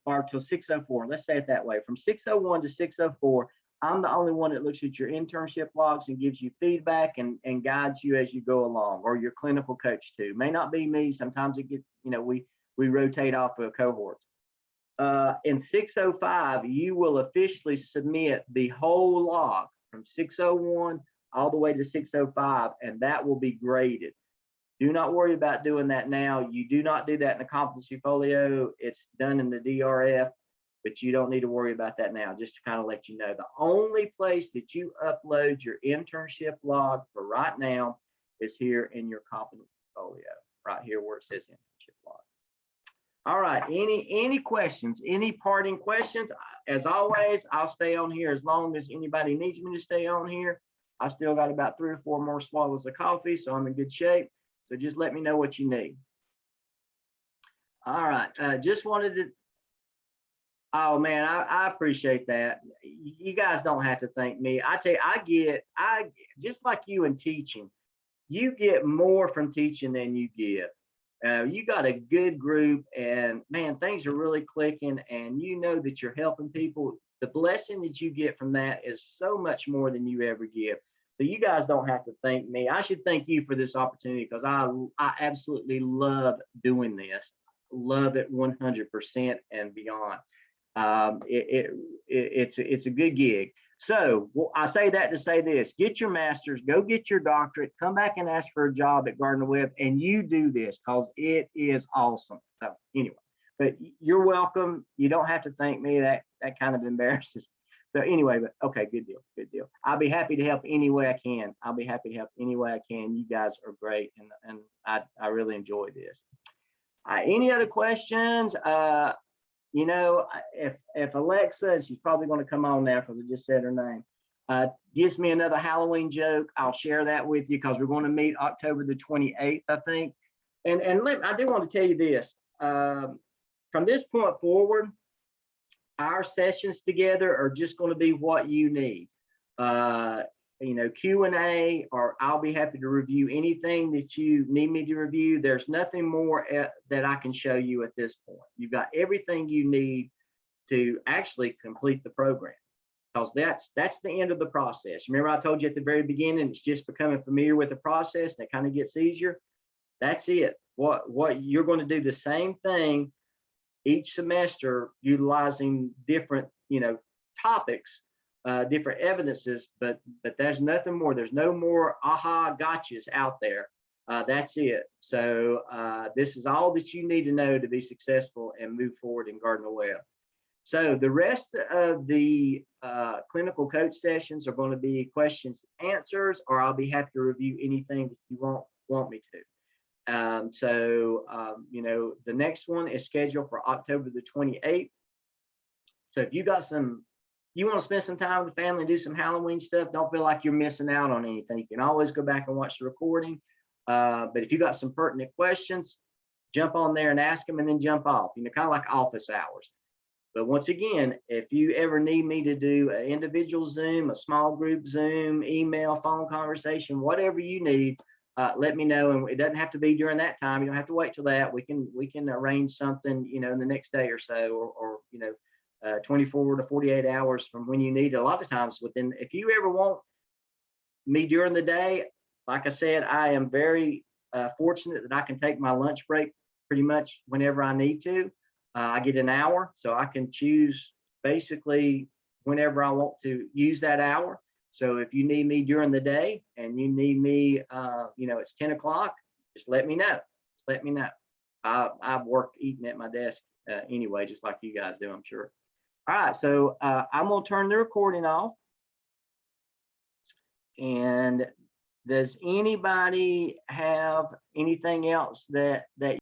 A: or till 604. Let's say it that way. From 601 to 604, I'm the only one that looks at your internship logs and gives you feedback and guides you as you go along, or your clinical coach too. May not be me. Sometimes it gets, we rotate off of cohorts. In 605, you will officially submit the whole log from 601 all the way to 605, and that will be graded. Do not worry about doing that now. You do not do that in the competency folio. It's done in the DRF, but you don't need to worry about that now. Just to kind of let you know, the only place that you upload your internship log for right now is here in your competency folio, right here where it says internship log. All right, any questions, any parting questions? As always, I'll stay on here as long as anybody needs me to stay on here. I still got about 3 or 4 more swallows of coffee, so I'm in good shape. So just let me know what you need. All right, just wanted to, oh man, I appreciate that. You guys don't have to thank me. I tell you, I just like you in teaching, you get more from teaching than you give. You got a good group, and man, things are really clicking, and you know that you're helping people. The blessing that you get from that is so much more than you ever give. So you guys don't have to thank me. I should thank you for this opportunity, because I absolutely love doing this. Love it 100% and beyond. It's a good gig. So I say that to say this: get your master's, go get your doctorate, come back and ask for a job at Gardner Webb, and you do this, because it is awesome. So anyway, but you're welcome. You don't have to thank me. That kind of embarrasses. So anyway, but okay, good deal. I'll be happy to help any way I can. You guys are great, and I really enjoy this. Any other questions? If Alexa, she's probably going to come on now because I just said her name, gives me another Halloween joke, I'll share that with you, because we're going to meet October the 28th, I think. And I do want to tell you this. From this point forward, our sessions together are just going to be what you need. Q&A, or I'll be happy to review anything that you need me to review. There's nothing more that I can show you at this point. You've got everything you need to actually complete the program, because that's the end of the process. Remember, I told you at the very beginning, it's just becoming familiar with the process, and it kind of gets easier. That's it. What you're going to do the same thing each semester, utilizing different topics, different evidences, but there's nothing more. There's no more aha gotchas out there. That's it. So this is all that you need to know to be successful and move forward in Gardner Webb. So the rest of the clinical coach sessions are going to be questions and answers, or I'll be happy to review anything that you want me to. You know, the next one is scheduled for October the 28th. So if you got you want to spend some time with the family and do some Halloween stuff, don't feel like you're missing out on anything. You can always go back and watch the recording. But if you got some pertinent questions, jump on there and ask them and then jump off, you know, kind of like office hours. But once again, if you ever need me to do an individual Zoom, a small group Zoom, email, phone conversation, whatever you need, let me know. And it doesn't have to be during that time. You don't have to wait till that. We can arrange something, you know, in the next day or so, or you know, 24 to 48 hours from when you need it. A lot of times within, if you ever want me during the day, like I said, I am very fortunate that I can take my lunch break pretty much whenever I need to. I get an hour, so I can choose basically whenever I want to use that hour. So if you need me during the day and you need me, you know, it's 10 o'clock, just let me know. Just let me know. I've worked eating at my desk anyway, just like you guys do, I'm sure. All right, so I'm going to turn the recording off. And does anybody have anything else that